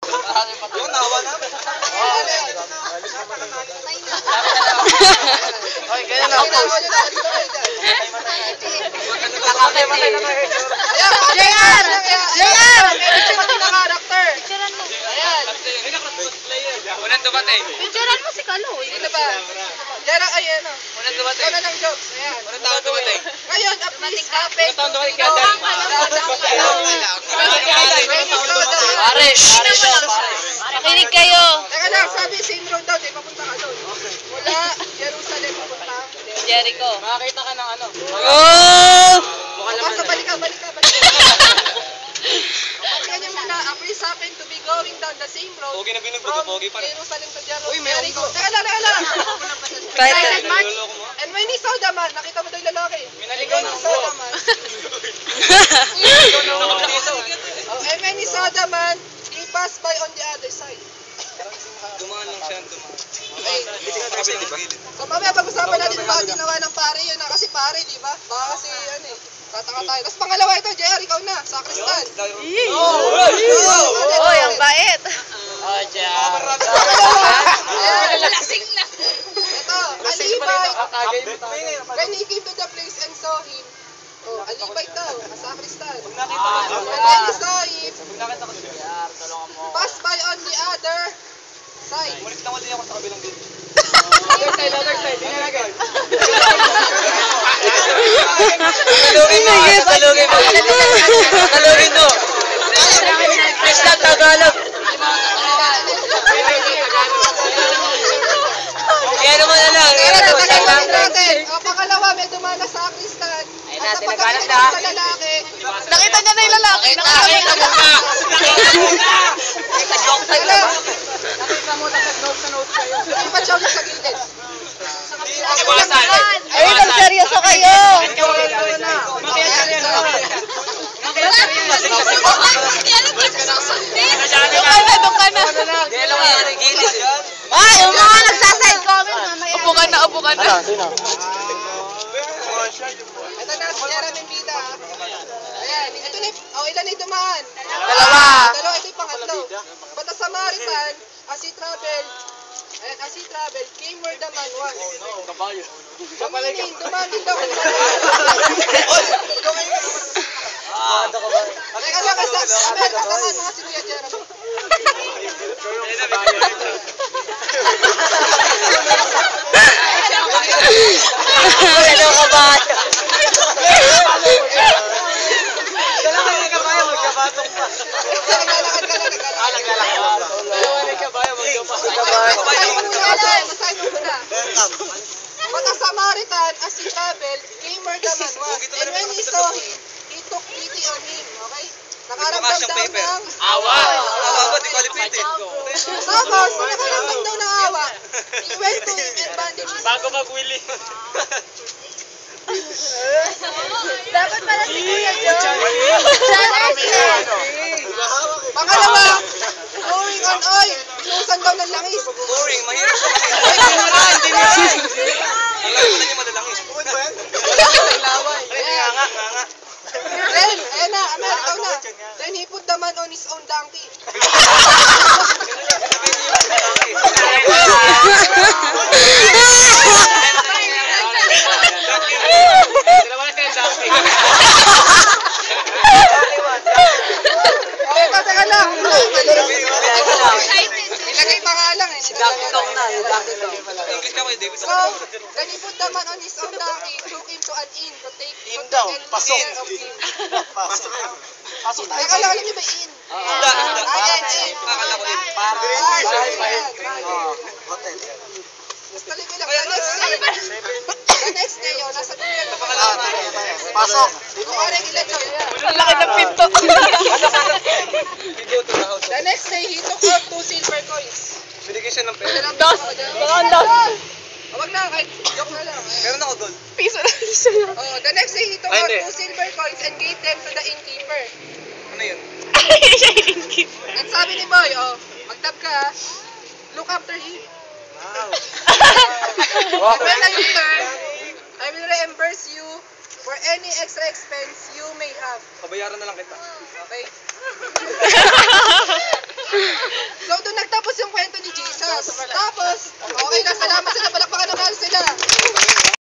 Yung nawa namin. Oy, ganyan na. Nakakay-matay na tayo. JR! JR! Unang dumating. Picturean mo si Kaloy. Ito ba? Jarang ay ano. Unang dumating. Ito na ng jokes. Ayan. Unang taon dumating. Ngayon, please happen. Unang taon dumating kaya dahil. Pare, pare siya, pare. Makinig kayo. Teka lang, sabi same road daw, di papunta ka doon. Wala, Jerusalem papunta. Jericho. Makakita ka ng ano. Oh! Basta balik ka. Pakinggan niyo muna, please happen to be going down the same road. Pogi na binugbugo, pogi pa rin. Jerusalem to Jericho. Uy, may Jericho. unggo. Teka lang. Private March. And when he saw the man, nakita mo daw yung lalaki. Minaligaw And when ng he saw unggo. the man, Dito. and when he saw the man, he passed by on the other side. Dumaan lang siya, dumaan. Okay. Sa kabilang gilid. So mamaya pag-usapan natin ba ginawa ng pare yun na kasi pare, di ba? Baka kasi ano eh, tataka tayo. Tapos pangalawa ito, JR, ikaw na, sakristan. Oy, ang bait. Oh, Jan. Lasing na. Ito, alibay. When he came to the place and saw him, alibay daw, sakristan. Nakita ko siya. When he saw him, Nakita ko siya. Jan, tulungan mo. pass by on the other side. Mulit na din ako sa kabilang gilid. Other side, dinalagay. Talugin mo. Basta Tagalog. Kaya naman na lang. O pangalawa, may dumana sa sakristan. Ayun At na, sa tinagalog pagkakita na. sa lalaki, Nakita niya na yung lalaki. Nakita mo na. yung pa siya sa gilid. Ay, seryoso kayo. Doon ka na. Ay, yung mga nagsaside comment, mamaya. Upo ka na. Ito na, si Jeremy Bida. Ayan, ito na, ilan na yung dumaan? Dalawa, ito yung pangatlo. But the Samaritan, as he traveled, came where the man was. Meaning, dumaan din daw. Teka lang, kasama mo si Kuya Jeremy. Ano ka ba? But the Samaritan, as he traveled, came where the man was. And when he saw him, he took pity on him. Okay? Nakaramdam daw ng Awa, di qualified eh. Tapos, nakaramdam daw ng awa. He went to him and bandaged his Bago mag-willy. Dapat pala si Kuya John. Pangalawa, pouring on oil. Binuhusan daw ng langis. Boring, mahirap sa langis. Ang laki pala niya malalangis. Nga. Then, ayan na, America na. Then he put the man on his own donkey. Okay, teka lang. Ilagay pangalan eh. English ka ba, David? So, then he put the man on his own donkey, took him to an inn to take care of him. Teka lang, alam niyo ba inn? Inda. Inn. Akala ko yun. Gusto ko lang. The next day, nasa duyan na Pasok. Kumaring ilan yun. Ang laki ng pinto. The next day, he took out 2 silver coins. Binigay siya ng pera. Dos. Wag na, kahit joke na lang. Meron ako doon. Piso na isa lang. Oh, the next day, he took Ay, out hindi. 2 silver coins and gave them to the innkeeper. Ano yun? At sabi ni Boy, magtab ka ha. Look after him. And when I return, I will reimburse you for any extra expense you may have. Pabayaran na lang kita. Okay? yung kwento ni Jesus. Tapos, okay